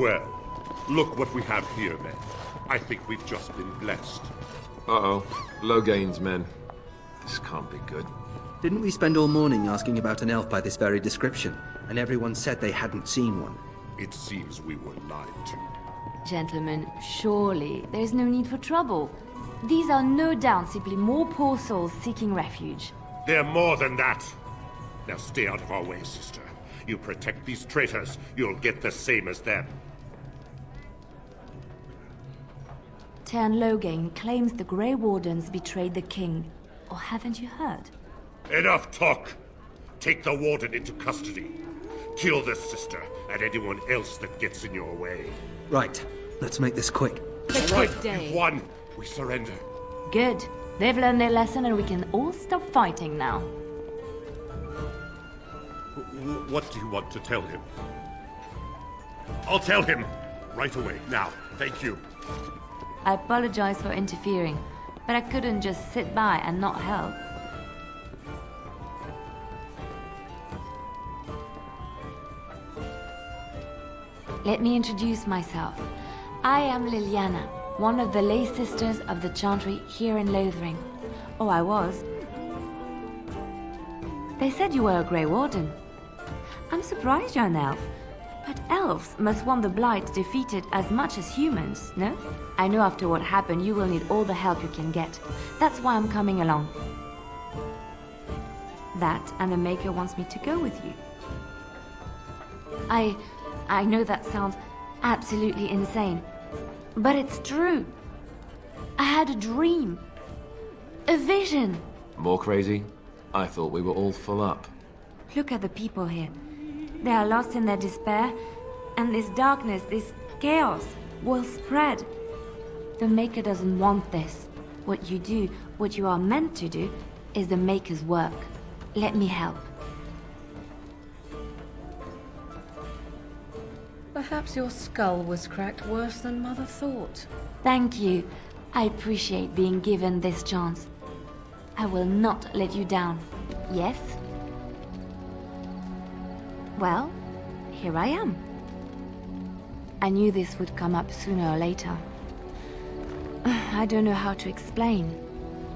Well, look what we have here, men. I think we've just been blessed. Uh-oh. Low gains, men. This can't be good. Didn't we spend all morning asking about an elf by this very description, and everyone said they hadn't seen one? It seems we were lied to. Gentlemen, surely there's no need for trouble. These are no doubt simply more poor souls seeking refuge. They're more than that. Now stay out of our way, sister. You protect these traitors, you'll get the same as them. Tern Loghain claims the Grey Wardens betrayed the king. Or haven't you heard? Enough talk! Take the Warden into custody. Kill this sister and anyone else that gets in your way. Right. Let's make this quick. All right, you've won. We surrender. Good. They've learned their lesson and we can all stop fighting now. What do you want to tell him? I'll tell him! Right away, now. Thank you. I apologize for interfering, but I couldn't just sit by and not help. Let me introduce myself. I am Leliana, one of the lay sisters of the Chantry here in Lothering. Oh, I was. They said you were a Grey Warden. I'm surprised you're an elf. But elves must want the Blight defeated as much as humans, no? I know after what happened you will need all the help you can get. That's why I'm coming along. That and the Maker wants me to go with you. I know that sounds absolutely insane, but it's true. I had a dream. A vision. More crazy? I thought we were all full up. Look at the people here. They are lost in their despair, and this darkness, this chaos, will spread. The Maker doesn't want this. What you do, what you are meant to do, is the Maker's work. Let me help. Perhaps your skull was cracked worse than Mother thought. Thank you. I appreciate being given this chance. I will not let you down. Yes? Well, here I am. I knew this would come up sooner or later. I don't know how to explain,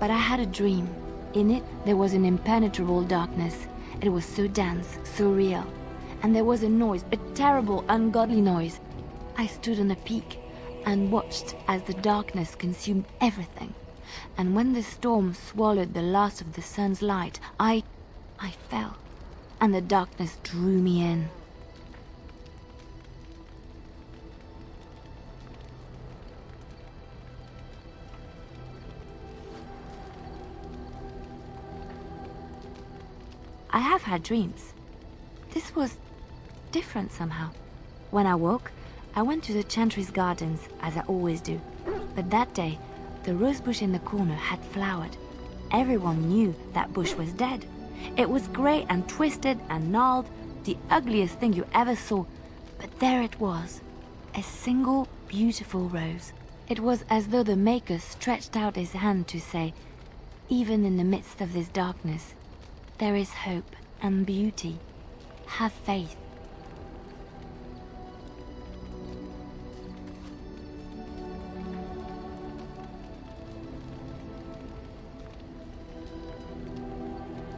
but I had a dream. In it, there was an impenetrable darkness. It was so dense, so real. And there was a noise, a terrible, ungodly noise. I stood on a peak and watched as the darkness consumed everything. And when the storm swallowed the last of the sun's light, I fell. And the darkness drew me in. I have had dreams. This was different somehow. When I woke, I went to the Chantry's gardens, as I always do. But that day, the rose bush in the corner had flowered. Everyone knew that bush was dead. It was grey and twisted and gnarled, the ugliest thing you ever saw. But there it was, a single beautiful rose. It was as though the Maker stretched out his hand to say, even in the midst of this darkness, there is hope and beauty. Have faith.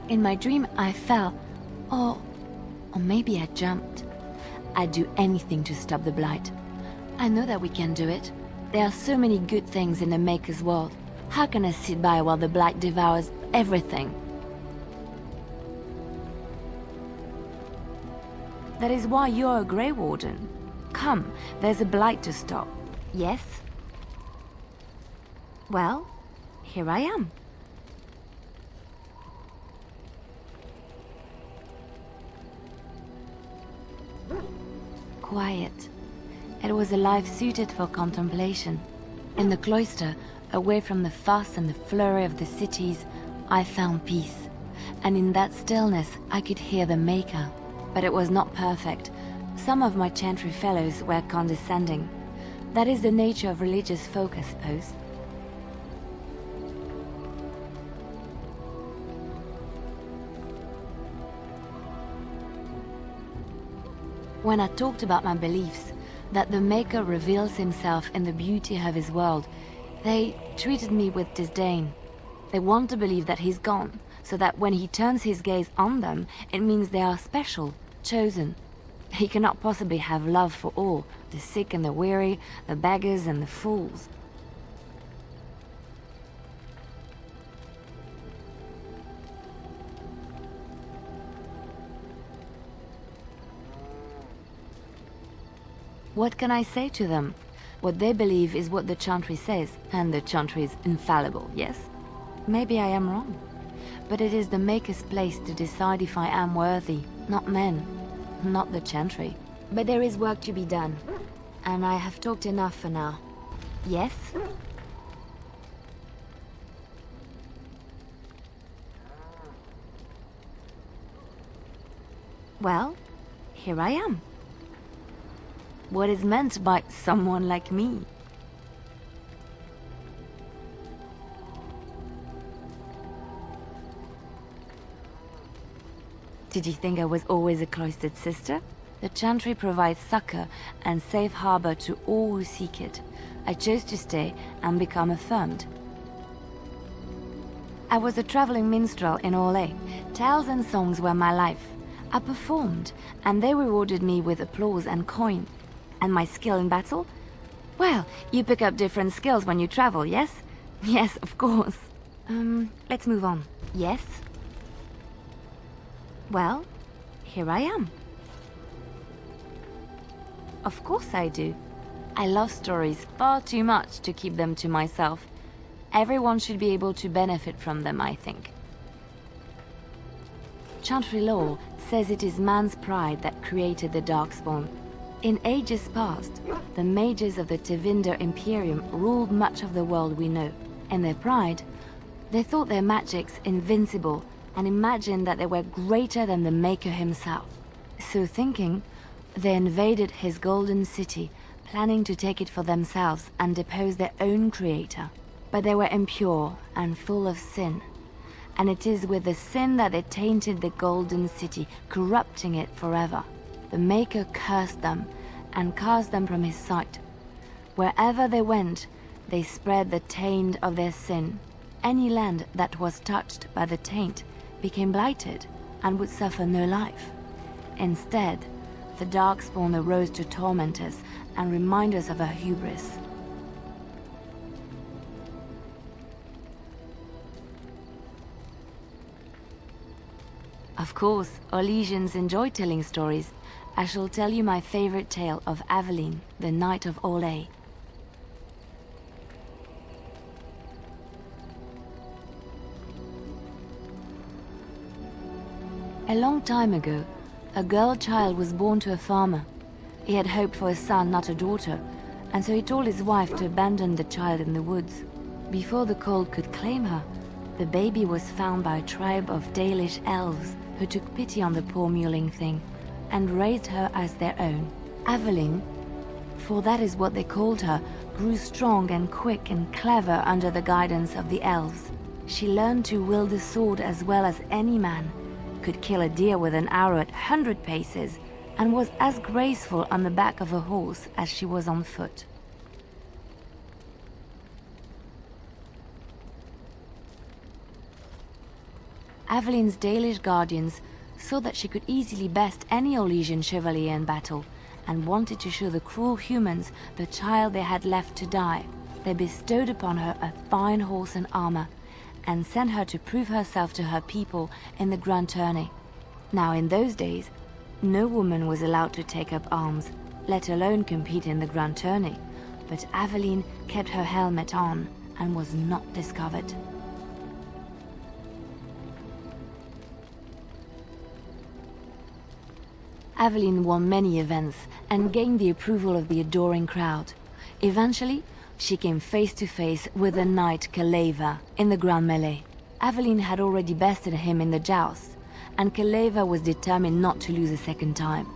In my dream, I fell, or maybe I jumped. I'd do anything to stop the Blight. I know that we can do it. There are so many good things in the Maker's world. How can I sit by while the Blight devours everything? That is why you're a Grey Warden. Come, there's a Blight to stop. Yes? Well, here I am. Quiet. It was a life suited for contemplation. In the cloister, away from the fuss and the flurry of the cities, I found peace. And in that stillness, I could hear the Maker. But it was not perfect. Some of my Chantry fellows were condescending. That is the nature of religious folk, I suppose. When I talked about my beliefs, that the Maker reveals himself in the beauty of his world, they treated me with disdain. They want to believe that he's gone, so that when he turns his gaze on them, it means they are special, chosen. He cannot possibly have love for all, the sick and the weary, the beggars and the fools. What can I say to them? What they believe is what the Chantry says, and the Chantry is infallible, yes? Maybe I am wrong. But it is the Maker's place to decide if I am worthy, not men, not the Chantry. But there is work to be done, and I have talked enough for now. Yes? Well, here I am. What is meant by someone like me? Did you think I was always a cloistered sister? The Chantry provides succor and safe harbor to all who seek it. I chose to stay and become affirmed. I was a traveling minstrel in Orlais. Tales and songs were my life. I performed, and they rewarded me with applause and coin. And my skill in battle? Well, you pick up different skills when you travel, yes? Yes, of course. Let's move on. Yes? Well, here I am. Of course I do. I love stories far too much to keep them to myself. Everyone should be able to benefit from them, I think. Chantry law says it is man's pride that created the Darkspawn. In ages past, the mages of the Tevinder Imperium ruled much of the world we know. In their pride, they thought their magics invincible and imagined that they were greater than the Maker himself. So thinking, they invaded his golden city, planning to take it for themselves and depose their own creator. But they were impure and full of sin. And it is with the sin that they tainted the golden city, corrupting it forever. The Maker cursed them and cast them from his sight. Wherever they went, they spread the taint of their sin. Any land that was touched by the taint became blighted and would suffer no life. Instead, the Darkspawn arose to torment us and remind us of our hubris. Of course, Orlesians enjoy telling stories. I shall tell you my favorite tale of Ethe'lan, the Knight of Orlais. A long time ago, a girl child was born to a farmer. He had hoped for a son, not a daughter, and so he told his wife to abandon the child in the woods. Before the cold could claim her, the baby was found by a tribe of Dalish elves who took pity on the poor mewling thing and raised her as their own. Ethe'lan, for that is what they called her, grew strong and quick and clever under the guidance of the elves. She learned to wield the sword as well as any man, could kill a deer with an arrow at 100 paces, and was as graceful on the back of a horse as she was on foot. Ethe'lan's Dalish guardians saw that she could easily best any Orlesian chevalier in battle, and wanted to show the cruel humans the child they had left to die. They bestowed upon her a fine horse and armor, and sent her to prove herself to her people in the Grand Tourney. Now in those days, no woman was allowed to take up arms, let alone compete in the Grand Tourney, but Ethe'lan kept her helmet on and was not discovered. Ethe'lan won many events and gained the approval of the adoring crowd. Eventually, she came face to face with the knight Kaleva in the Grand Melee. Ethe'lan had already bested him in the joust, and Kaleva was determined not to lose a second time.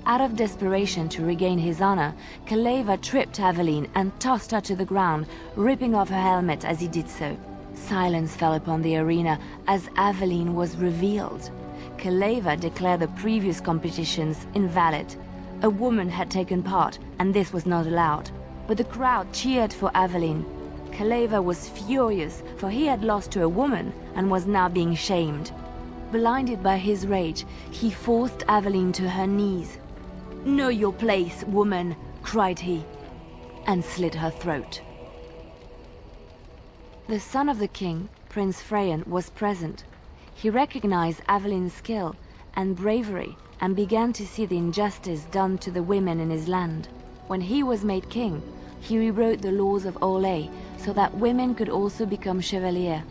Out of desperation to regain his honor, Kaleva tripped Ethe'lan and tossed her to the ground, ripping off her helmet as he did so. Silence fell upon the arena as Ethe'lan was revealed. Kaleva declared the previous competitions invalid, A woman had taken part, and this was not allowed. But the crowd cheered for Ethe'lan. Kaleva was furious, for he had lost to a woman and was now being shamed. Blinded by his rage, he forced Ethe'lan to her knees. "Know your place, woman," cried he, and slit her throat. The son of the king, Prince Freyan, was present. He recognized Ethe'lan's skill and bravery and began to see the injustice done to the women in his land. When he was made king, he rewrote the laws of Olay so that women could also become chevalier.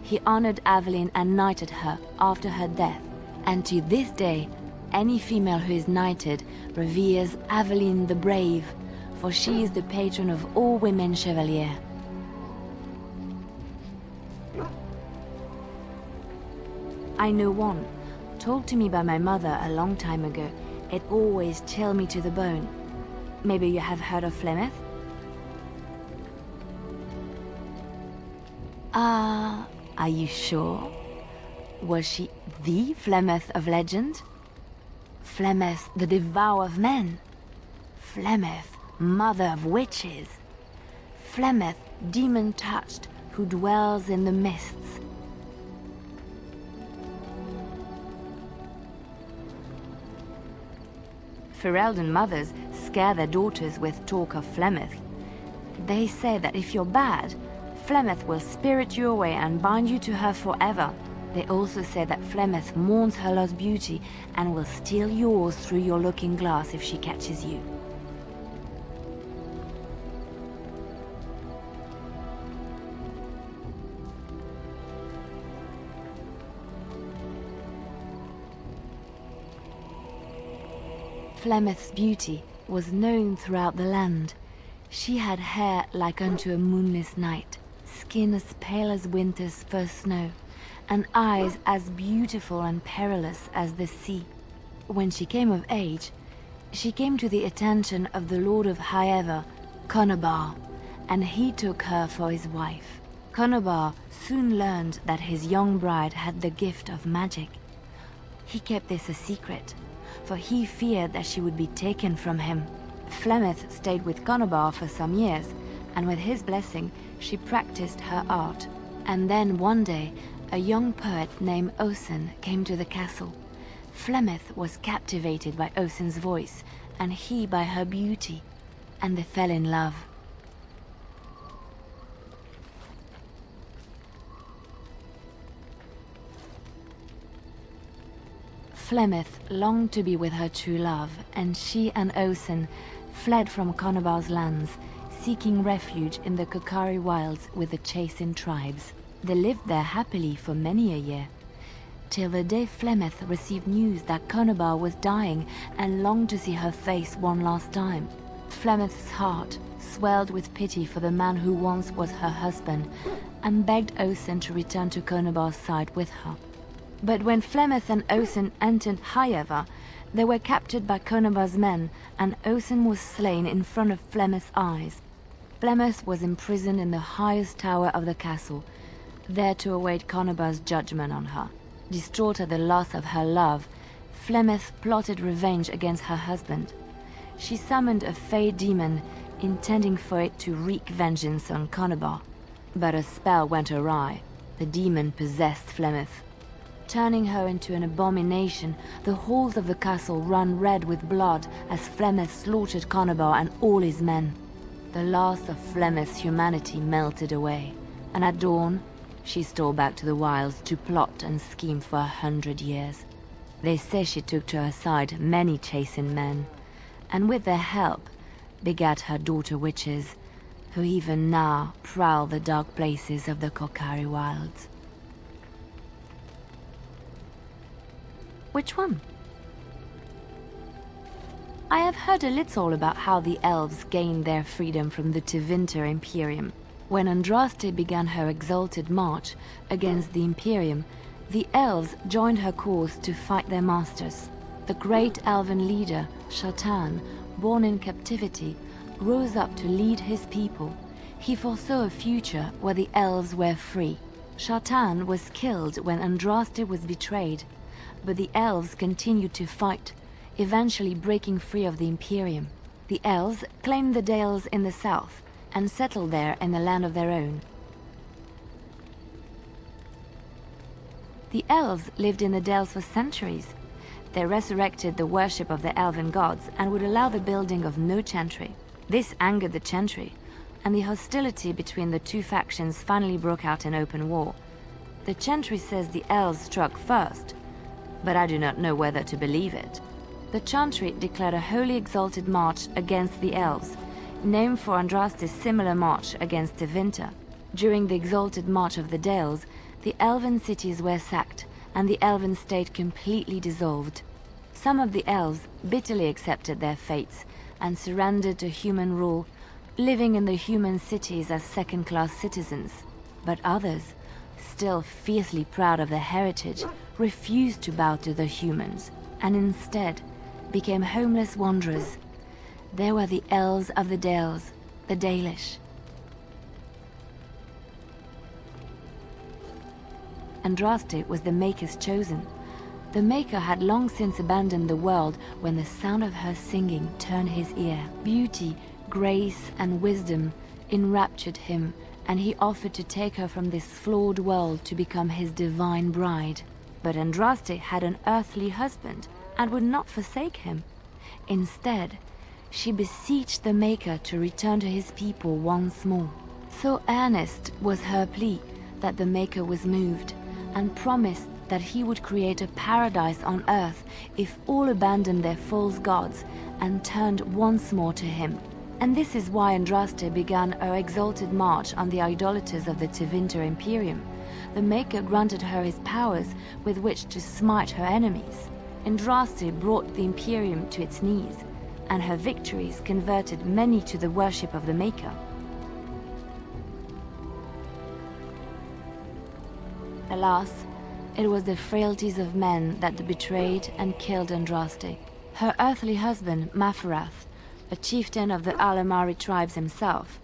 He honored Ethe'lan and knighted her after her death, and to this day, any female who is knighted reveres Ethe'lan the Brave, for she is the patron of all women chevalier. I know one, told to me by my mother a long time ago. It always chilled me to the bone. Maybe you have heard of Flemeth? Are you sure? Was she the Flemeth of legend? Flemeth, the devourer of men? Flemeth, mother of witches? Flemeth, demon-touched, who dwells in the mists? Ferelden mothers scare their daughters with talk of Flemeth. They say that if you're bad, Flemeth will spirit you away and bind you to her forever. They also say that Flemeth mourns her lost beauty and will steal yours through your looking glass if she catches you. Flemeth's beauty was known throughout the land. She had hair like unto a moonless night, skin as pale as winter's first snow, and eyes as beautiful and perilous as the sea. When she came of age, she came to the attention of the Lord of Highever, Conobar, and he took her for his wife. Conobar soon learned that his young bride had the gift of magic. He kept this a secret, for he feared that she would be taken from him. Flemeth stayed with Conobar for some years, and with his blessing, she practiced her art. And then one day, a young poet named Osen came to the castle. Flemeth was captivated by Osen's voice, and he by her beauty, and they fell in love. Flemeth longed to be with her true love, and she and Osen fled from Conobar's lands, seeking refuge in the Kokari wilds with the Chasing tribes. They lived there happily for many a year, till the day Flemeth received news that Conobar was dying and longed to see her face one last time. Flemeth's heart swelled with pity for the man who once was her husband, and begged Osen to return to Conobar's side with her. But when Flemeth and Osen entered Highever, they were captured by Conobar's men, and Osen was slain in front of Flemeth's eyes. Flemeth was imprisoned in the highest tower of the castle, there to await Conobar's judgment on her. Distraught at the loss of her love, Flemeth plotted revenge against her husband. She summoned a fey demon, intending for it to wreak vengeance on Conobar. But a spell went awry. The demon possessed Flemeth. Turning her into an abomination, the halls of the castle ran red with blood as Flemeth slaughtered Conobar and all his men. The last of Flemeth's humanity melted away, and at dawn, she stole back to the wilds to plot and scheme for 100 years. They say she took to her side many Chasing men, and with their help, begat her daughter witches, who even now prowl the dark places of the Kokari wilds. Which one? I have heard a little about how the elves gained their freedom from the Tevinter Imperium. When Andraste began her exalted march against the Imperium, the elves joined her cause to fight their masters. The great elven leader, Shatan, born in captivity, rose up to lead his people. He foresaw a future where the elves were free. Shatan was killed when Andraste was betrayed, but the elves continued to fight, eventually breaking free of the Imperium. The elves claimed the Dales in the south and settled there in a land of their own. The elves lived in the Dales for centuries. They resurrected the worship of the elven gods and would allow the building of no chantry. This angered the chantry, and the hostility between the two factions finally broke out in open war. The chantry says the elves struck first, but I do not know whether to believe it. The chantry declared a wholly exalted march against the elves, named for Andraste's similar march against Tevinter. During the exalted march of the Dales, the elven cities were sacked, and the elven state completely dissolved. Some of the elves bitterly accepted their fates and surrendered to human rule, living in the human cities as second-class citizens. But others, still fiercely proud of their heritage, refused to bow to the humans, and instead became homeless wanderers. They were the elves of the Dales, the Dalish. Andraste was the Maker's chosen. The Maker had long since abandoned the world when the sound of her singing turned his ear. Beauty, grace, and wisdom enraptured him, and he offered to take her from this flawed world to become his divine bride. But Andraste had an earthly husband and would not forsake him. Instead, she beseeched the Maker to return to his people once more. So earnest was her plea that the Maker was moved, and promised that he would create a paradise on earth if all abandoned their false gods and turned once more to him. And this is why Andraste began her exalted march on the idolaters of the Tevinter Imperium. The Maker granted her his powers with which to smite her enemies. Andraste brought the Imperium to its knees, and her victories converted many to the worship of the Maker. Alas, it was the frailties of men that betrayed and killed Andraste. Her earthly husband, Maferath, a chieftain of the Alamari tribes himself,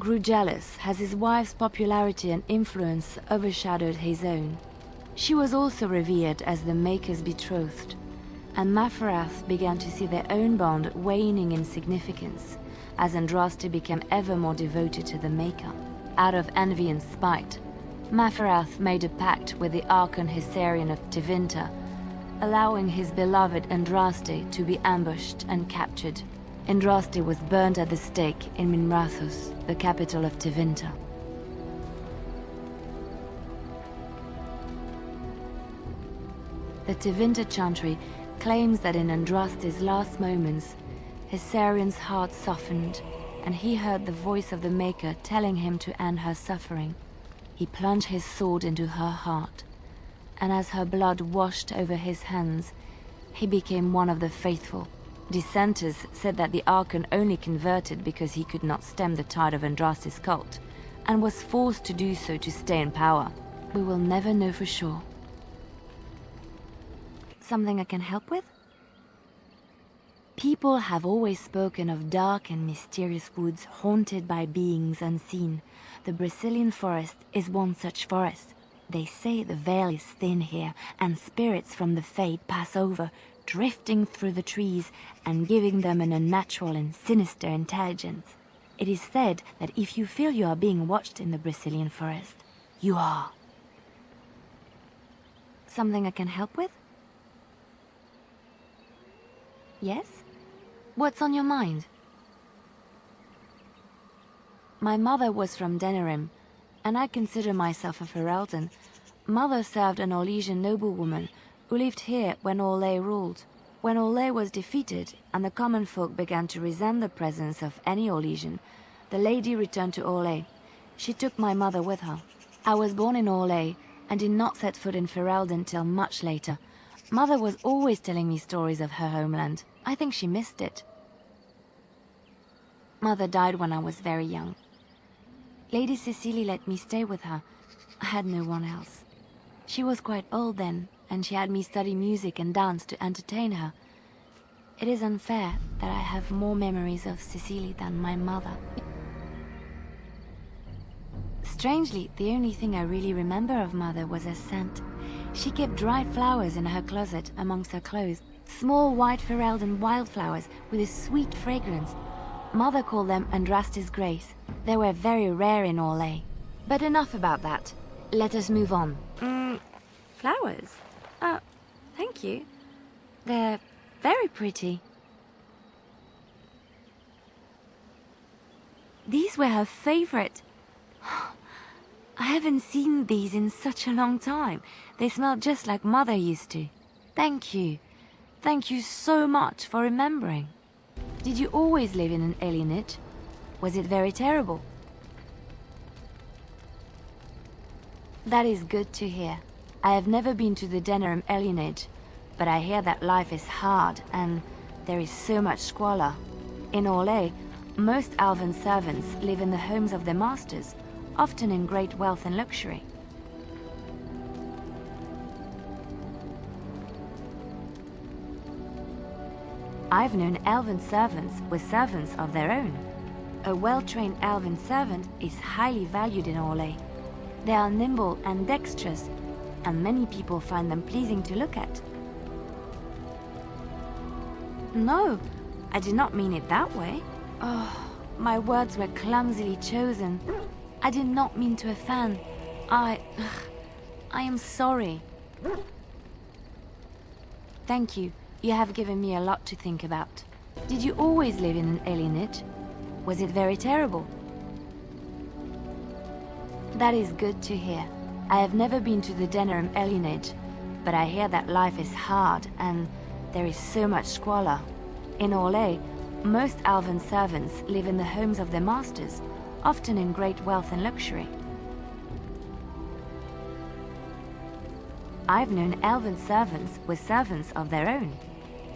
grew jealous as his wife's popularity and influence overshadowed his own. She was also revered as the Maker's betrothed, and Maferath began to see their own bond waning in significance as Andraste became ever more devoted to the Maker. Out of envy and spite, Maferath made a pact with the Archon Hysarian of Tevinter, allowing his beloved Andraste to be ambushed and captured. Andraste was burned at the stake in Minrathous, the capital of Tevinter. The Tevinter Chantry claims that in Andraste's last moments, Hysarian's heart softened, and he heard the voice of the Maker telling him to end her suffering. He plunged his sword into her heart, and as her blood washed over his hands, he became one of the faithful. Dissenters said that the Archon only converted because he could not stem the tide of Andraste's cult, and was forced to do so to stay in power. We will never know for sure. Something I can help with? People have always spoken of dark and mysterious woods haunted by beings unseen. The Brazilian forest is one such forest. They say the veil is thin here, and spirits from the fade pass over, drifting through the trees and giving them an unnatural and sinister intelligence. It is said that if you feel you are being watched in the Brazilian forest, you are. Something I can help with? Yes? What's on your mind? My mother was from Denerim, and I consider myself a Ferelden. Mother served an Orlesian noblewoman who lived here when Orlais ruled. When Orlais was defeated and the common folk began to resent the presence of any Orlesian, the lady returned to Orlais. She took my mother with her. I was born in Orlais and did not set foot in Ferelden till much later. Mother was always telling me stories of her homeland. I think she missed it. Mother died when I was very young. Lady Cecily let me stay with her. I had no one else. She was quite old then, and she had me study music and dance to entertain her. It is unfair that I have more memories of Cecily than my mother. Strangely, the only thing I really remember of Mother was her scent. She kept dried flowers in her closet amongst her clothes. Small white Ferelden wildflowers with a sweet fragrance. Mother called them Andraste's Grace. They were very rare in Orlais. But enough about that. Let us move on. Flowers? Thank you. They're very pretty. These were her favorite. I haven't seen these in such a long time. They smell just like Mother used to. Thank you. Thank you so much for remembering. Did you always live in an alienage? Was it very terrible? That is good to hear. I have never been to the Denerim alienage, but I hear that life is hard and there is so much squalor. In Orlais, most elven servants live in the homes of their masters, often in great wealth and luxury. I've known elven servants with servants of their own. A well-trained elven servant is highly valued in Orlais. They are nimble and dexterous, and many people find them pleasing to look at. No, I did not mean it that way. Oh, my words were clumsily chosen. I did not mean to offend. I am sorry. Thank you. You have given me a lot to think about. Did you always live in an alienage? Was it very terrible? That is good to hear. I have never been to the Denerim alienage, but I hear that life is hard and there is so much squalor. In Orlais, most elven servants live in the homes of their masters, often in great wealth and luxury. I've known elven servants with servants of their own.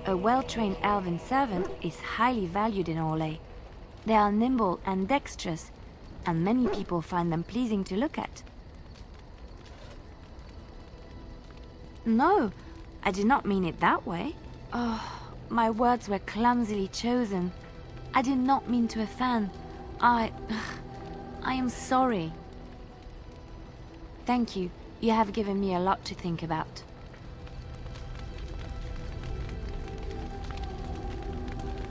A well-trained elven servant is highly valued in Orlais. They are nimble and dexterous, and many people find them pleasing to look at. No, I did not mean it that way. Oh, my words were clumsily chosen. I did not mean to offend. I am sorry. Thank you. You have given me a lot to think about.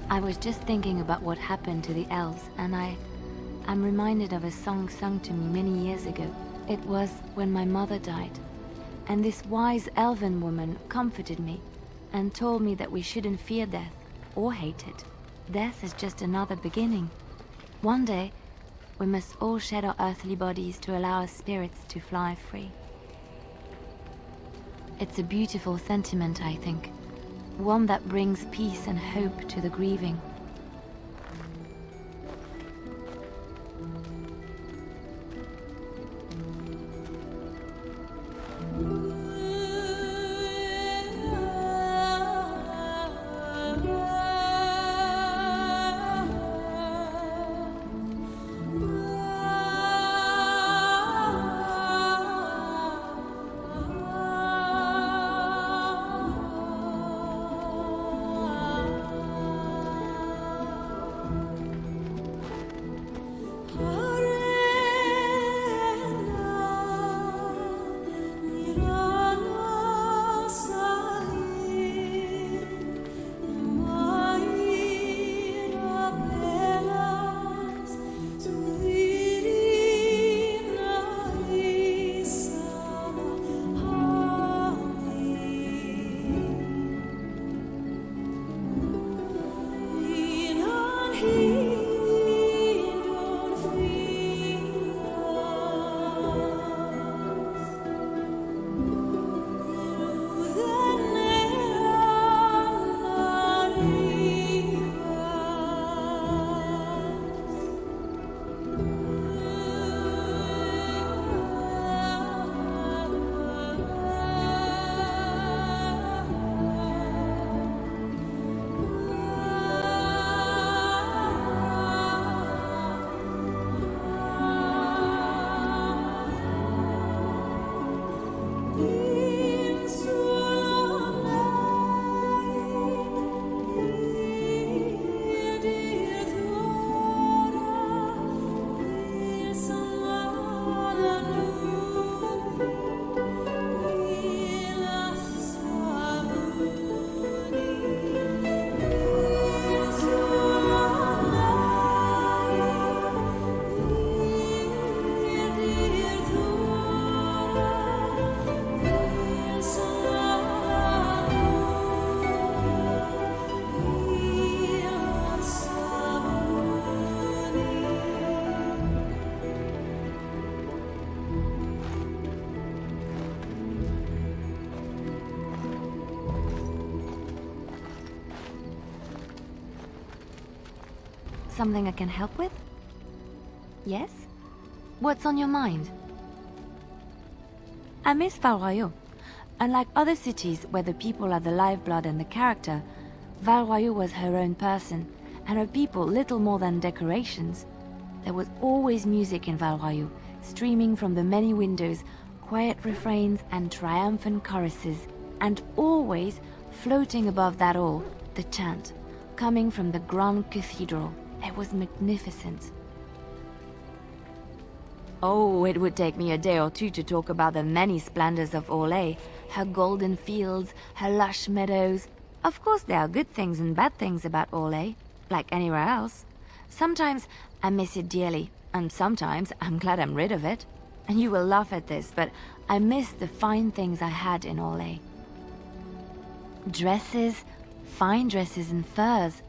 I was just thinking about what happened to the elves, and I'm reminded of a song sung to me many years ago. It was when my mother died, and this wise elven woman comforted me and told me that we shouldn't fear death or hate it. Death is just another beginning. One day, we must all shed our earthly bodies to allow our spirits to fly free. It's a beautiful sentiment, I think. One that brings peace and hope to the grieving. Something I can help with? Yes? What's on your mind? I miss Val Royeaux. Unlike other cities where the people are the lifeblood and the character, Val Royeaux was her own person, and her people little more than decorations. There was always music in Val Royeaux, streaming from the many windows, quiet refrains and triumphant choruses, and always, floating above that all, the chant, coming from the grand cathedral. It was magnificent. Oh, it would take me a day or two to talk about the many splendors of Orlais, her golden fields, her lush meadows. Of course there are good things and bad things about Orlais, like anywhere else. Sometimes I miss it dearly, and sometimes I'm glad I'm rid of it. And you will laugh at this, but I miss the fine things I had in Orlais. Dresses, fine dresses and furs,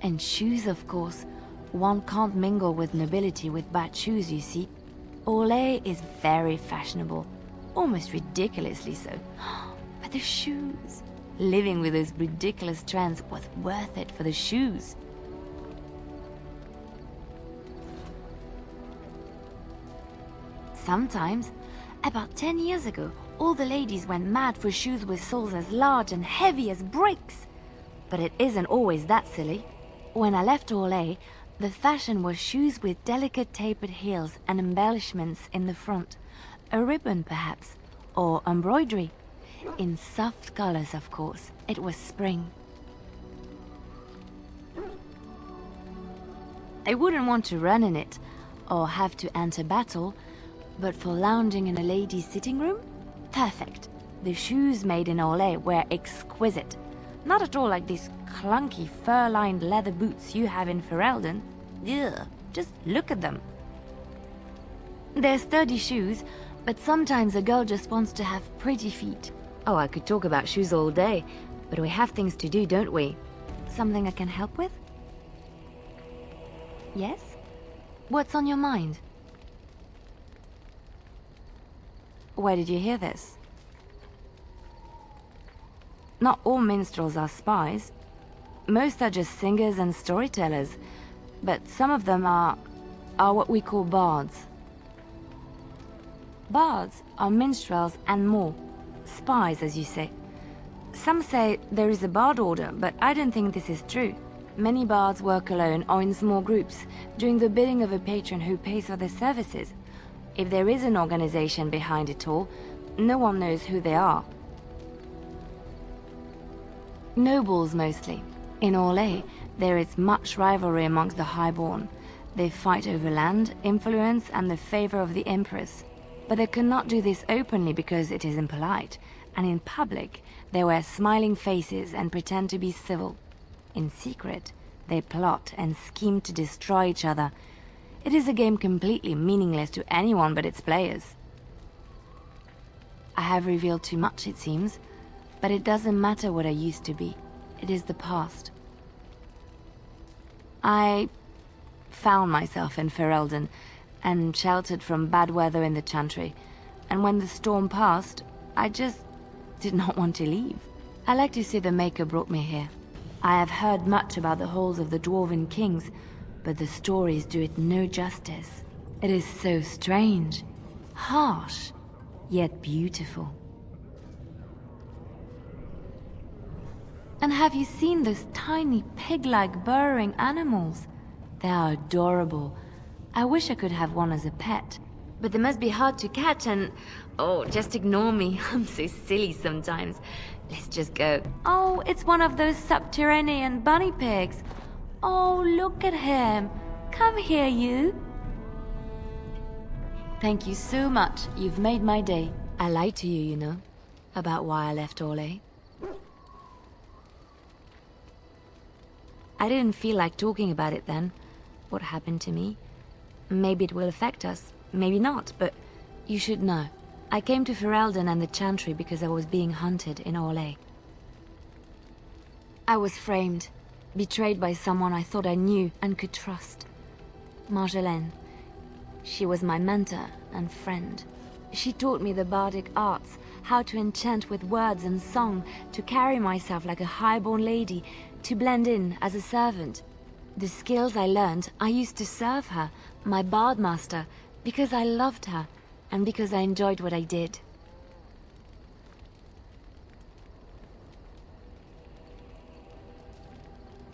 and shoes, of course. One can't mingle with nobility with bad shoes, you see. Orlais is very fashionable, almost ridiculously so. But the shoes, living with those ridiculous trends was worth it for the shoes. Sometimes, about 10 years ago, all the ladies went mad for shoes with soles as large and heavy as bricks. But it isn't always that silly. When I left Orlais, the fashion was shoes with delicate tapered heels and embellishments in the front. A ribbon, perhaps, or embroidery. In soft colors, of course. It was spring. I wouldn't want to run in it, or have to enter battle, but for lounging in a lady's sitting room? Perfect. The shoes made in Orlais were exquisite. Not at all like these clunky fur-lined leather boots you have in Ferelden. Ugh, just look at them. They're sturdy shoes, but sometimes a girl just wants to have pretty feet. Oh, I could talk about shoes all day, but we have things to do, don't we? Something I can help with? Yes? What's on your mind? Where did you hear this? Not all minstrels are spies. Most are just singers and storytellers, but some of them are what we call bards. Bards are minstrels and more. Spies, as you say. Some say there is a bard order, but I don't think this is true. Many bards work alone or in small groups, doing the bidding of a patron who pays for their services. If there is an organization behind it all, no one knows who they are. Nobles, mostly. In Orlais, there is much rivalry amongst the highborn. They fight over land, influence, and the favor of the Empress. But they cannot do this openly because it is impolite, and in public, they wear smiling faces and pretend to be civil. In secret, they plot and scheme to destroy each other. It is a game completely meaningless to anyone but its players. I have revealed too much, it seems, but it doesn't matter what I used to be. It is the past. I found myself in Ferelden and sheltered from bad weather in the Chantry, and when the storm passed, I just did not want to leave. I like to say the Maker brought me here. I have heard much about the halls of the Dwarven Kings, but the stories do it no justice. It is so strange, harsh, yet beautiful. And have you seen those tiny pig-like burrowing animals? They are adorable. I wish I could have one as a pet. But they must be hard to catch and... Oh, just ignore me. I'm so silly sometimes. Let's just go. Oh, it's one of those subterranean bunny pigs. Oh, look at him. Come here, you. Thank you so much. You've made my day. I lied to you, you know, about why I left Orlais. I didn't feel like talking about it then. What happened to me? Maybe it will affect us, maybe not, but you should know. I came to Ferelden and the Chantry because I was being hunted in Orlais. I was framed, betrayed by someone I thought I knew and could trust. Marjolaine. She was my mentor and friend. She taught me the bardic arts, how to enchant with words and song, to carry myself like a highborn lady, to blend in as a servant. The skills I learned, I used to serve her, my bard master, because I loved her, and because I enjoyed what I did.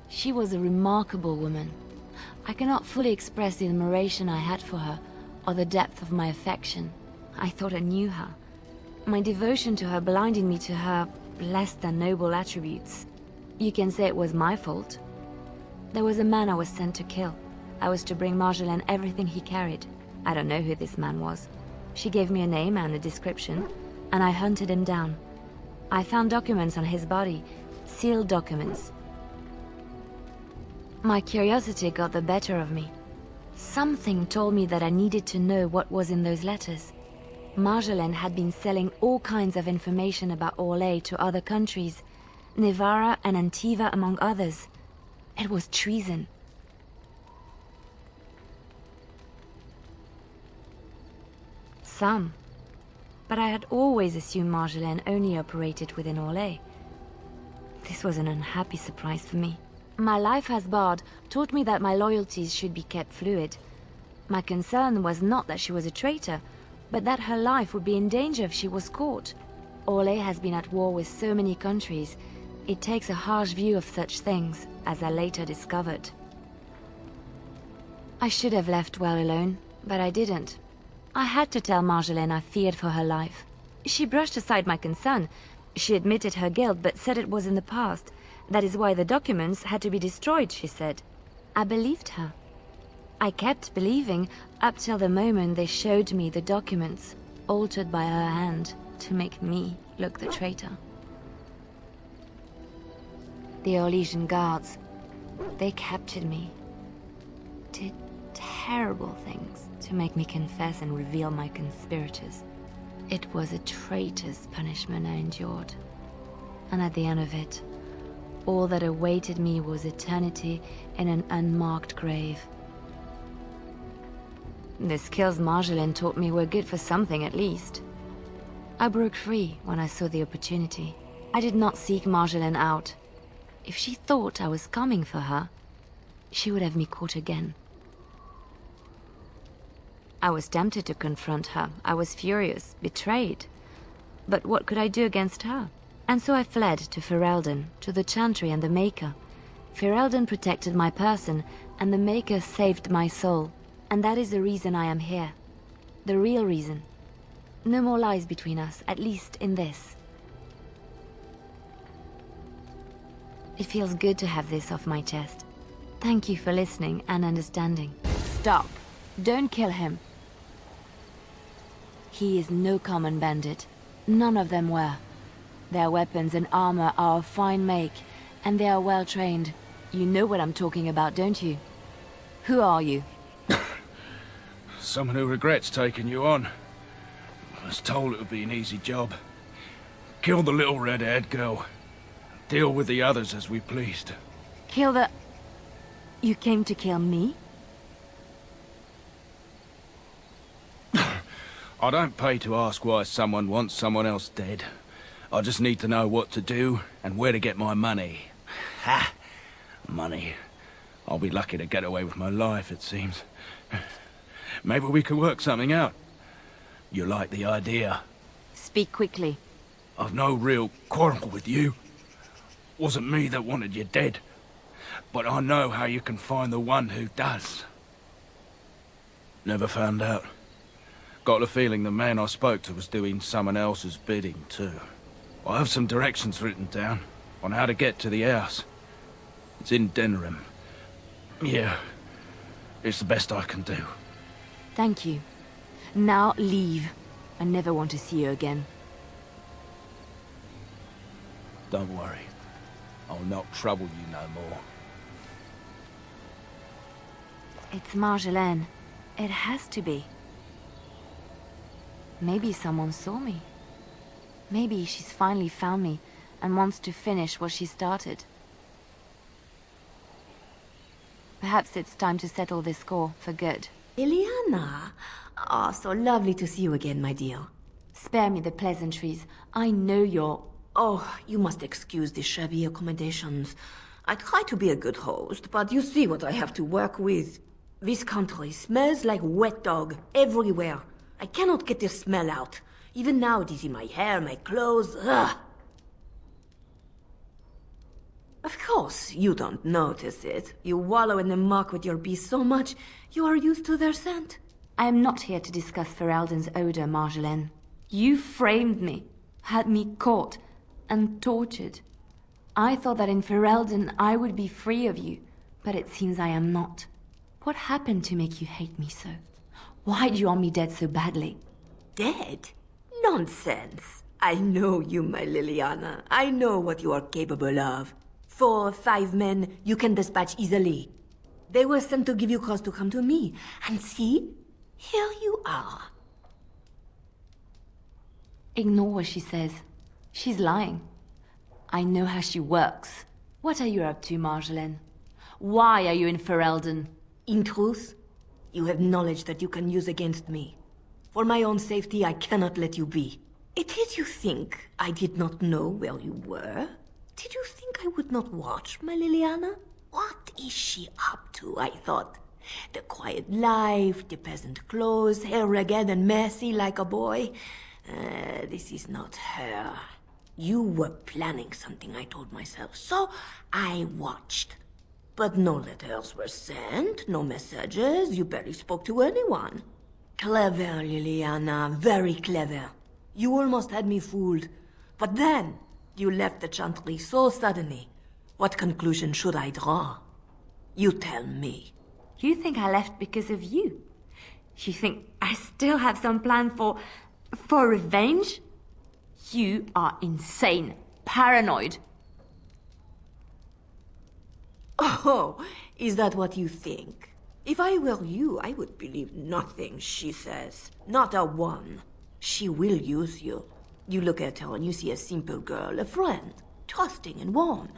She was a remarkable woman. I cannot fully express the admiration I had for her, or the depth of my affection. I thought I knew her. My devotion to her blinded me to her less than noble attributes. You can say it was my fault. There was a man I was sent to kill. I was to bring Marjolaine everything he carried. I don't know who this man was. She gave me a name and a description, and I hunted him down. I found documents on his body, sealed documents. My curiosity got the better of me. Something told me that I needed to know what was in those letters. Marjolaine had been selling all kinds of information about Orlais to other countries, Nevarra and Antiva among others. It was treason. Some. But I had always assumed Marjolaine only operated within Orlais. This was an unhappy surprise for me. My life as bard taught me that my loyalties should be kept fluid. My concern was not that she was a traitor, but that her life would be in danger if she was caught. Orlais has been at war with so many countries. It takes a harsh view of such things, as I later discovered. I should have left well alone, but I didn't. I had to tell Marjolaine I feared for her life. She brushed aside my concern. She admitted her guilt, but said it was in the past. That is why the documents had to be destroyed, she said. I believed her. I kept believing up till the moment they showed me the documents, altered by her hand, to make me look the traitor. The Orlesian guards, they captured me. Did terrible things to make me confess and reveal my conspirators. It was a traitor's punishment I endured. And at the end of it, all that awaited me was eternity in an unmarked grave. The skills Marjolaine taught me were good for something at least. I broke free when I saw the opportunity. I did not seek Marjolaine out. If she thought I was coming for her, she would have me caught again. I was tempted to confront her. I was furious, betrayed. But what could I do against her? And so I fled to Ferelden, to the Chantry and the Maker. Ferelden protected my person, and the Maker saved my soul. And that is the reason I am here. The real reason. No more lies between us, at least in this. It feels good to have this off my chest. Thank you for listening and understanding. Stop. Don't kill him. He is no common bandit. None of them were. Their weapons and armor are of fine make, and they are well trained. You know what I'm talking about, don't you? Who are you? Someone who regrets taking you on. I was told it would be an easy job. Kill the little red-haired girl. Deal with the others as we pleased. Kill the... You came to kill me? I don't pay to ask why someone wants someone else dead. I just need to know what to do and where to get my money. Ha! Money. I'll be lucky to get away with my life, it seems. Maybe we could work something out. You like the idea? Speak quickly. I've no real quarrel with you. Wasn't me that wanted you dead. But I know how you can find the one who does. Never found out. Got the feeling the man I spoke to was doing someone else's bidding, too. I have some directions written down on how to get to the house. It's in Denerim. Yeah, it's the best I can do. Thank you. Now leave. I never want to see you again. Don't worry. I'll not trouble you no more. It's Marjolaine. It has to be. Maybe someone saw me. Maybe she's finally found me and wants to finish what she started. Perhaps it's time to settle this score for good. Leliana! Ah, so lovely to see you again, my dear. Spare me the pleasantries. I know you're... Oh, you must excuse the shabby accommodations. I try to be a good host, but you see what I have to work with. This country smells like wet dog everywhere. I cannot get the smell out. Even now it is in my hair, my clothes, ugh. Of course, you don't notice it. You wallow in the muck with your beast so much, you are used to their scent. I am not here to discuss Ferelden's odor, Marjolaine. You framed me, had me caught, and tortured. I thought that in Ferelden I would be free of you, but it seems I am not. What happened to make you hate me so? Why do you want me dead so badly? Dead? Nonsense. I know you, my Leliana. I know what you are capable of. 4 or 5 men you can dispatch easily. They were sent to give you cause to come to me. And see, here you are. Ignore what she says. She's lying. I know how she works. What are you up to, Marjolaine? Why are you in Ferelden? In truth, you have knowledge that you can use against me. For my own safety, I cannot let you be. It is you think I did not know where you were? Did you think I would not watch, my Leliana? What is she up to, I thought? The quiet life, the peasant clothes, hair ragged and messy like a boy. This is not her. You were planning something, I told myself, so I watched. But no letters were sent, no messages, you barely spoke to anyone. Clever, Leliana, very clever. You almost had me fooled. But then, you left the Chantry so suddenly. What conclusion should I draw? You tell me. You think I left because of you? You think I still have some plan for revenge? You are insane, paranoid. Oh, is that what you think? If I were you, I would believe nothing she says. Not a one. She will use you. You look at her and you see a simple girl, a friend, trusting and warm.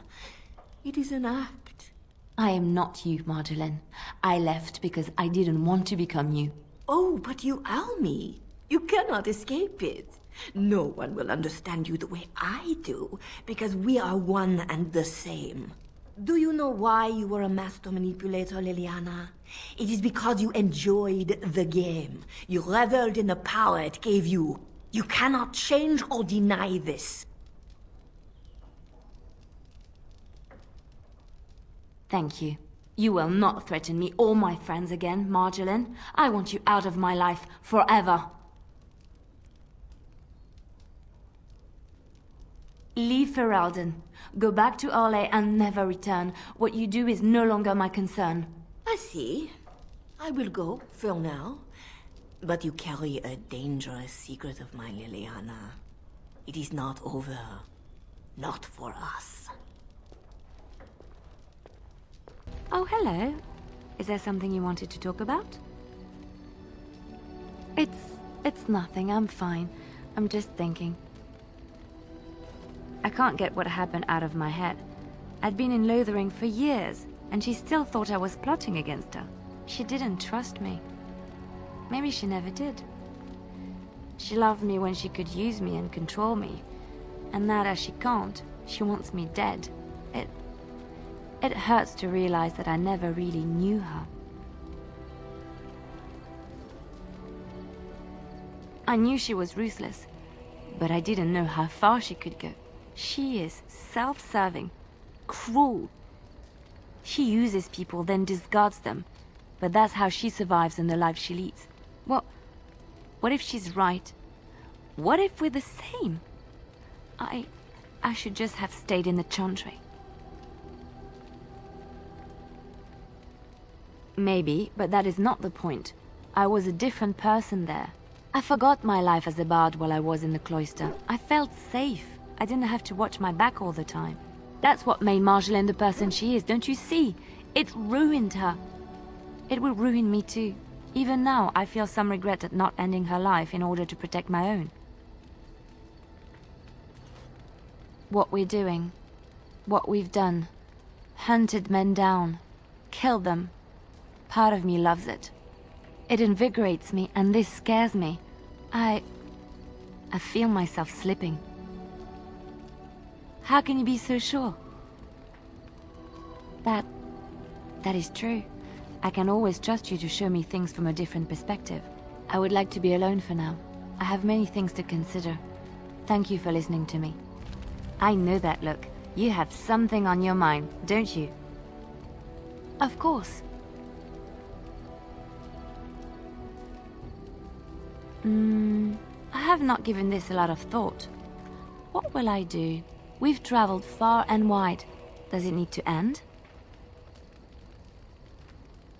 It is an act. I am not you, Marjolaine. I left because I didn't want to become you. Oh, but you are me. You cannot escape it. No one will understand you the way I do, because we are one and the same. Do you know why you were a master manipulator, Leliana? It is because you enjoyed the game. You reveled in the power it gave you. You cannot change or deny this. Thank you. You will not threaten me or my friends again, Marjolaine. I want you out of my life forever. Leave Ferelden. Go back to Arle and never return. What you do is no longer my concern. I see. I will go, for now. But you carry a dangerous secret of mine, Leliana. It is not over. Not for us. Oh, hello. Is there something you wanted to talk about? It's nothing. I'm fine. I'm just thinking. I can't get what happened out of my head. I'd been in Lothering for years, and she still thought I was plotting against her. She didn't trust me. Maybe she never did. She loved me when she could use me and control me. And now that she can't, she wants me dead. It hurts to realize that I never really knew her. I knew she was ruthless, but I didn't know how far she could go. She is self-serving, cruel. She uses people, then discards them. But that's how she survives in the life she leads. What if she's right? What if we're the same? I should just have stayed in the Chantry. Maybe, but that is not the point. I was a different person there. I forgot my life as a bard while I was in the cloister. I felt safe. I didn't have to watch my back all the time. That's what made Marjolaine the person she is, don't you see? It ruined her. It will ruin me too. Even now, I feel some regret at not ending her life in order to protect my own. What we're doing, what we've done, hunted men down, killed them. Part of me loves it. It invigorates me, and this scares me. I feel myself slipping. How can you be so sure? That is true. I can always trust you to show me things from a different perspective. I would like to be alone for now. I have many things to consider. Thank you for listening to me. I know that look. You have something on your mind, don't you? Of course. I have not given this a lot of thought. What will I do? We've traveled far and wide. Does it need to end?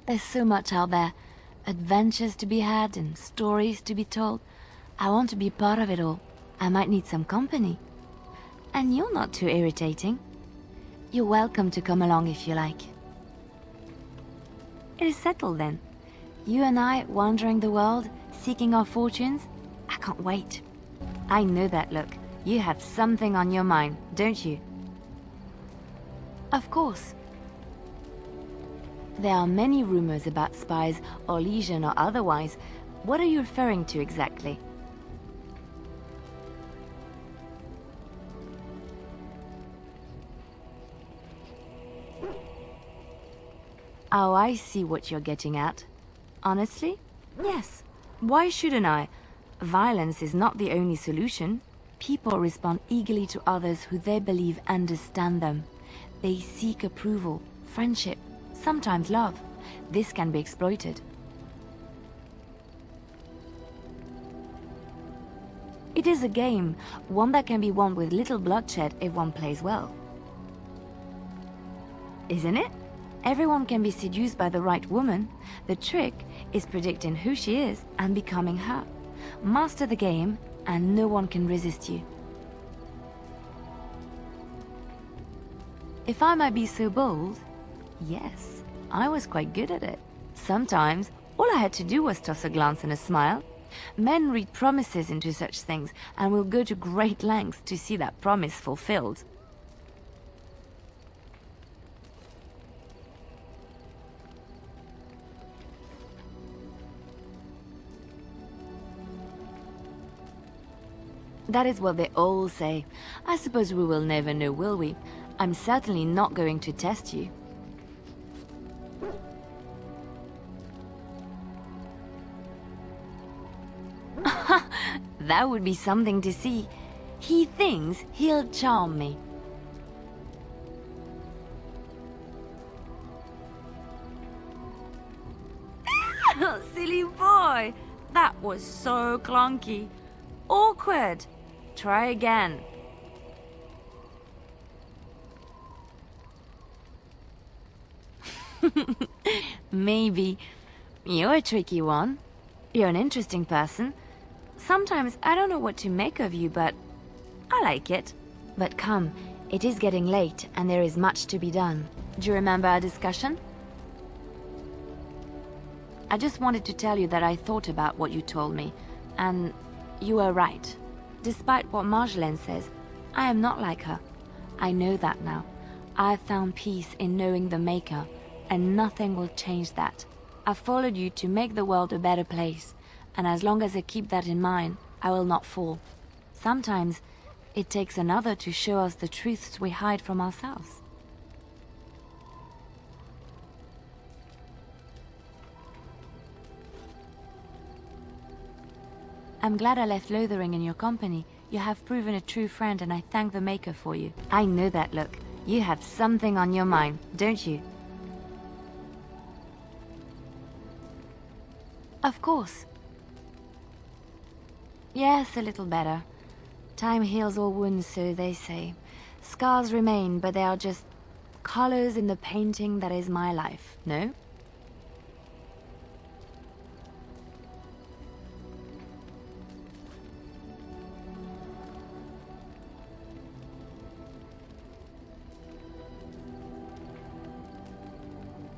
There's so much out there. Adventures to be had and stories to be told. I want to be part of it all. I might need some company. And you're not too irritating. You're welcome to come along if you like. It is settled then. You and I wandering the world, seeking our fortunes. I can't wait. I know that look. You have something on your mind, don't you? Of course. There are many rumors about spies, or legion or otherwise. What are you referring to exactly? Oh, I see what you're getting at. Honestly? Yes. Why shouldn't I? Violence is not the only solution. People respond eagerly to others who they believe understand them. They seek approval, friendship, sometimes love. This can be exploited. It is a game, one that can be won with little bloodshed if one plays well. Isn't it? Everyone can be seduced by the right woman. The trick is predicting who she is and becoming her. Master the game, and no one can resist you. If I might be so bold, yes, I was quite good at it. Sometimes, all I had to do was toss a glance and a smile. Men read promises into such things, and will go to great lengths to see that promise fulfilled. That is what they all say. I suppose we will never know, will we? I'm certainly not going to test you. That would be something to see. He thinks he'll charm me. Silly boy! That was so clunky. Awkward. Try again. Maybe. You're a tricky one. You're an interesting person. Sometimes I don't know what to make of you, but I like it. But come, it is getting late and there is much to be done. Do you remember our discussion? I just wanted to tell you that I thought about what you told me, and you were right. Despite what Marjolaine says, I am not like her. I know that now. I found peace in knowing the Maker, and nothing will change that. I followed you to make the world a better place, and as long as I keep that in mind, I will not fall. Sometimes, it takes another to show us the truths we hide from ourselves. I'm glad I left Lothering in your company. You have proven a true friend, and I thank the Maker for you. I know that look. You have something on your mind, don't you? Of course. Yes, a little better. Time heals all wounds, so they say. Scars remain, but they are just colors in the painting that is my life, no?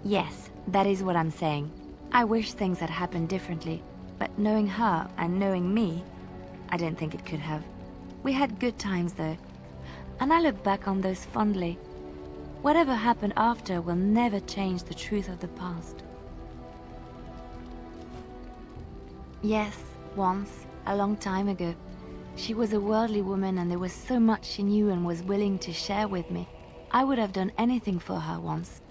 Yes, that is what I'm saying. I wish things had happened differently, but knowing her and knowing me, I don't think it could have. We had good times though, and I look back on those fondly. Whatever happened after will never change the truth of the past. Yes, once, a long time ago, she was a worldly woman and there was so much she knew and was willing to share with me. I would have done anything for her once.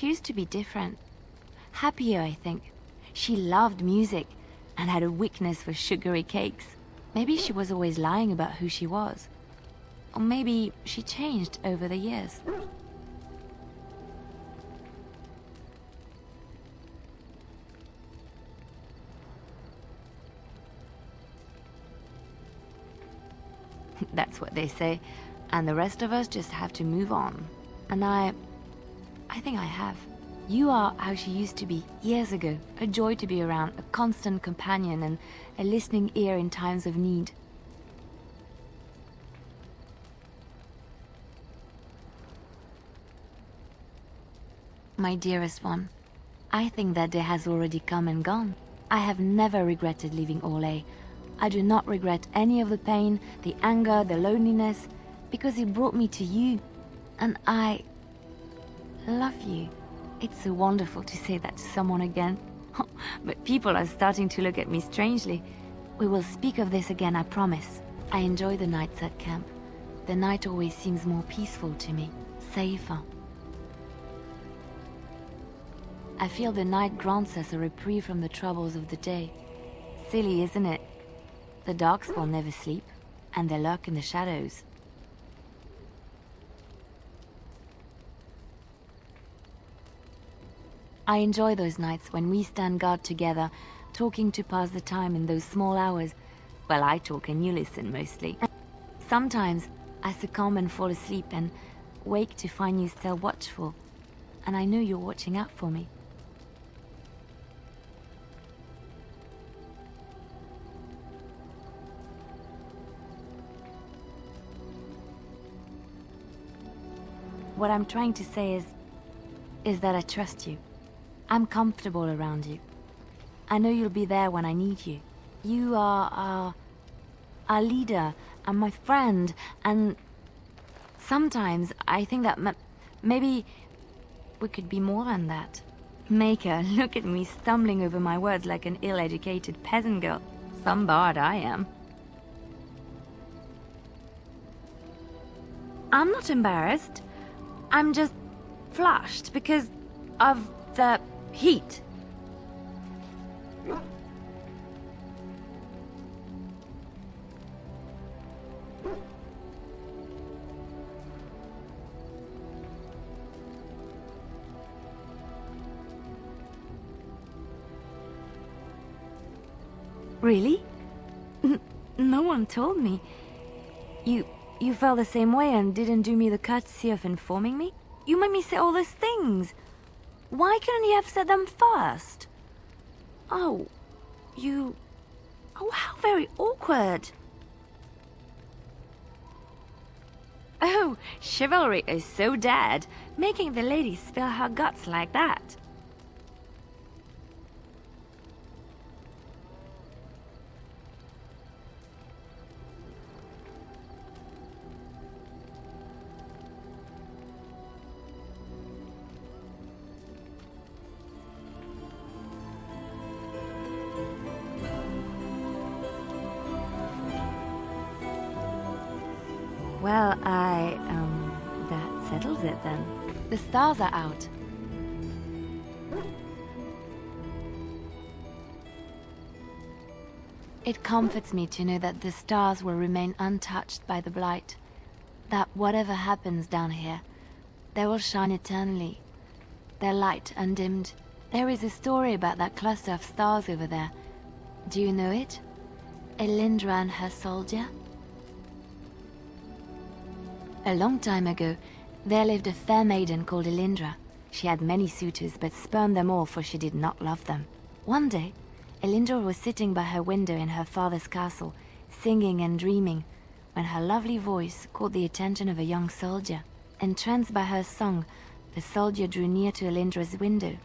She used to be different. Happier, I think. She loved music and had a weakness for sugary cakes. Maybe she was always lying about who she was. Or maybe she changed over the years. That's what they say, and the rest of us just have to move on. And I think I have. You are how she used to be years ago, a joy to be around, a constant companion and a listening ear in times of need. My dearest one, I think that day has already come and gone. I have never regretted leaving Orlais. I do not regret any of the pain, the anger, the loneliness, because it brought me to you, and I love you. It's so wonderful to say that to someone again. But people are starting to look at me strangely. We will speak of this again, I promise. I enjoy the nights at camp. The night always seems more peaceful to me, safer. I feel the night grants us a reprieve from the troubles of the day. Silly, isn't it? The darkspawn never sleep, and they lurk in the shadows. I enjoy those nights when we stand guard together, talking to pass the time in those small hours. Well, I talk and you listen mostly. Sometimes I succumb and fall asleep and wake to find you still watchful, and I know you're watching out for me. What I'm trying to say is that I trust you. I'm comfortable around you. I know you'll be there when I need you. You are our leader and my friend, and sometimes I think that maybe we could be more than that. Maker, look at me stumbling over my words like an ill-educated peasant girl. Some bard I am. I'm not embarrassed. I'm just flushed because of the heat. Really? No one told me. You felt the same way and didn't do me the courtesy of informing me? You made me say all those things. Why couldn't you have said them first? Oh, how very awkward. Oh, chivalry is so dead, making the lady spill her guts like that. Well, that settles it then. The stars are out. It comforts me to know that the stars will remain untouched by the blight. That whatever happens down here, they will shine eternally. Their light undimmed. There is a story about that cluster of stars over there. Do you know it? Elindra and her soldier? A long time ago, there lived a fair maiden called Elindra. She had many suitors, but spurned them all, for she did not love them. One day, Elindra was sitting by her window in her father's castle, singing and dreaming, when her lovely voice caught the attention of a young soldier. Entranced by her song, the soldier drew near to Elindra's window.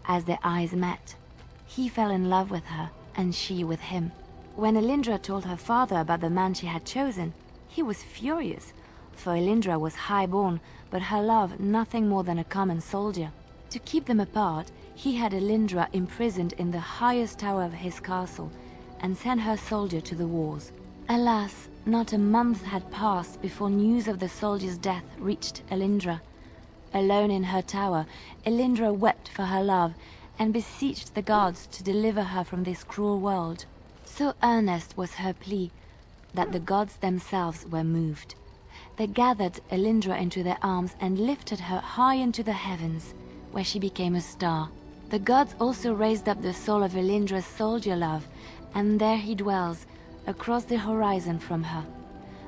As their eyes met, he fell in love with her, and she with him. When Elindra told her father about the man she had chosen, he was furious, for Elindra was high-born, but her love nothing more than a common soldier. To keep them apart, he had Elindra imprisoned in the highest tower of his castle, and sent her soldier to the wars. Alas, not a month had passed before news of the soldier's death reached Elindra. Alone in her tower, Elindra wept for her love and beseeched the gods to deliver her from this cruel world. So earnest was her plea that the gods themselves were moved. They gathered Elindra into their arms and lifted her high into the heavens, where she became a star. The gods also raised up the soul of Elindra's soldier love, and there he dwells, across the horizon from her.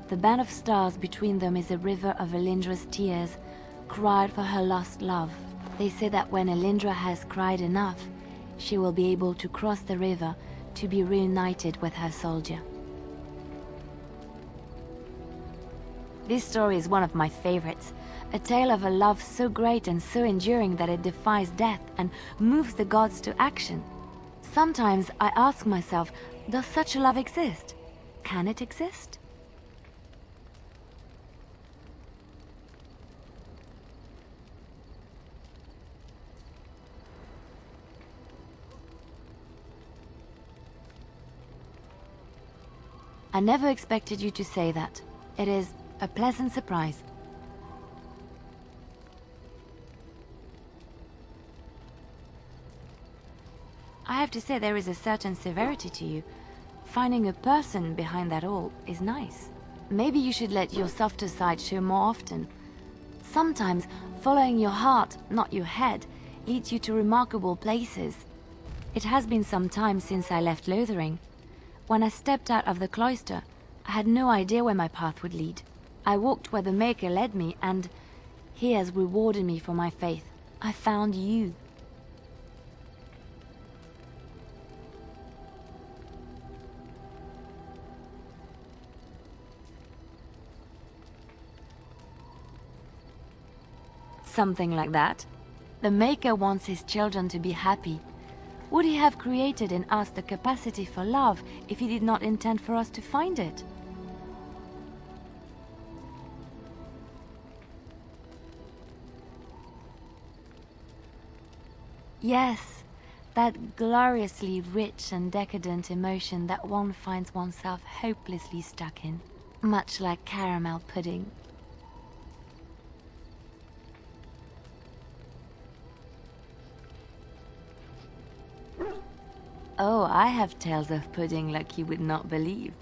The band of stars between them is a river of Elindra's tears, cried for her lost love. They say that when Elindra has cried enough, she will be able to cross the river to be reunited with her soldier. This story is one of my favorites, a tale of a love so great and so enduring that it defies death and moves the gods to action. Sometimes I ask myself, does such a love exist? Can it exist? I never expected you to say that. It is a pleasant surprise. I have to say there is a certain severity to you. Finding a person behind that all is nice. Maybe you should let your softer side show more often. Sometimes following your heart, not your head, leads you to remarkable places. It has been some time since I left Lothering. When I stepped out of the cloister, I had no idea where my path would lead. I walked where the Maker led me, and he has rewarded me for my faith. I found you. Something like that. The Maker wants his children to be happy. Would he have created in us the capacity for love if he did not intend for us to find it? Yes, that gloriously rich and decadent emotion that one finds oneself hopelessly stuck in, much like caramel pudding. Oh, I have tales of pudding like you would not believe.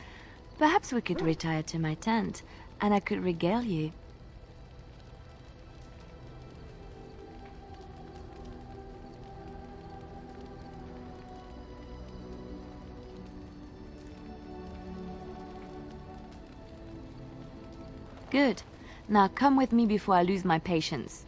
Perhaps we could retire to my tent, and I could regale you. Good. Now come with me before I lose my patience.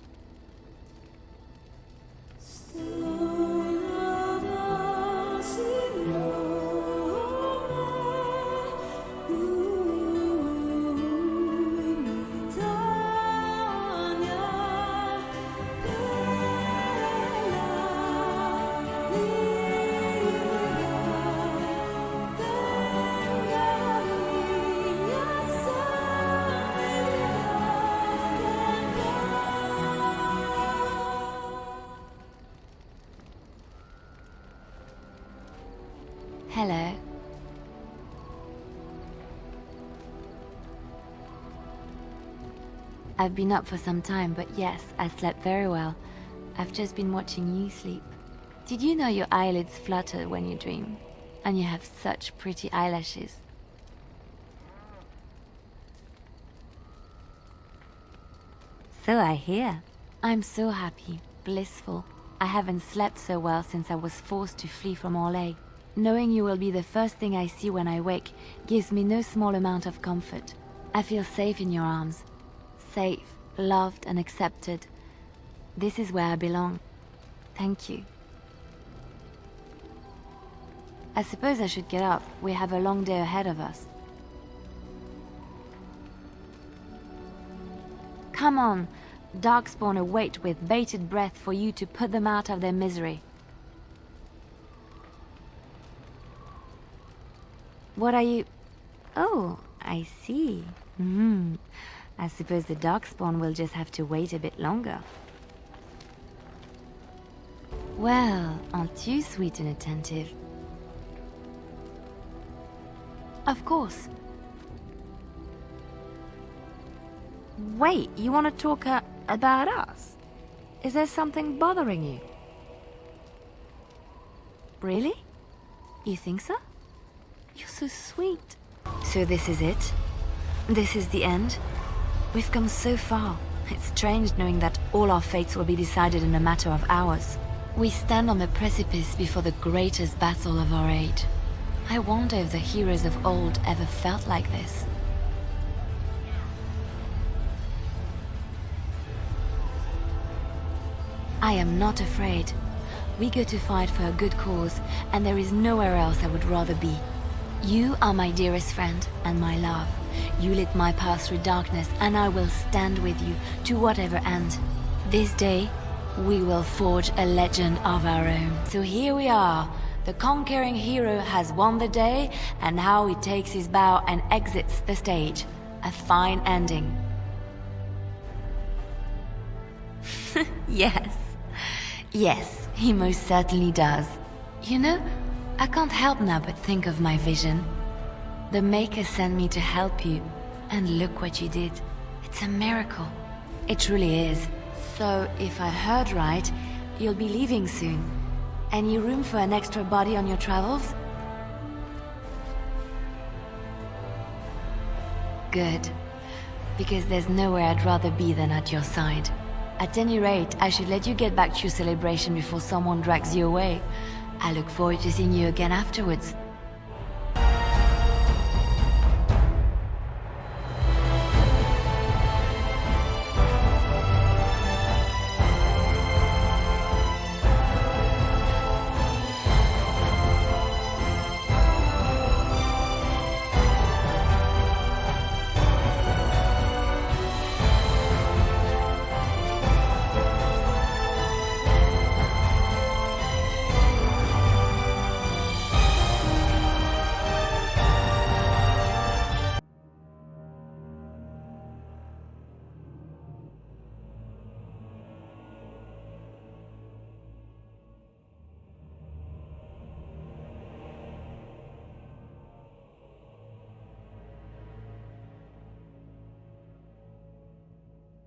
Hello. I've been up for some time, but yes, I slept very well. I've just been watching you sleep. Did you know your eyelids flutter when you dream? And you have such pretty eyelashes. So I hear. I'm so happy, blissful. I haven't slept so well since I was forced to flee from Orlais. Knowing you will be the first thing I see when I wake gives me no small amount of comfort. I feel safe in your arms. Safe, loved and accepted. This is where I belong. Thank you. I suppose I should get up. We have a long day ahead of us. Come on. Darkspawn await with bated breath for you to put them out of their misery. What are you... Oh, I see. I suppose the Darkspawn will just have to wait a bit longer. Well, aren't you sweet and attentive? Of course. Wait, you want to talk about us? Is there something bothering you? Really? You think so? You're so sweet. So this is it? This is the end? We've come so far. It's strange knowing that all our fates will be decided in a matter of hours. We stand on the precipice before the greatest battle of our age. I wonder if the heroes of old ever felt like this. I am not afraid. We go to fight for a good cause, and there is nowhere else I would rather be. You are my dearest friend and my love. You lit my path through darkness, and I will stand with you to whatever end. This day, we will forge a legend of our own. So here we are. The conquering hero has won the day, and now he takes his bow and exits the stage. A fine ending. Yes. Yes, he most certainly does. You know, I can't help now but think of my vision. The Maker sent me to help you, and look what you did. It's a miracle. It truly is. So, if I heard right, you'll be leaving soon. Any room for an extra body on your travels? Good. Because there's nowhere I'd rather be than at your side. At any rate, I should let you get back to your celebration before someone drags you away. I look forward to seeing you again afterwards.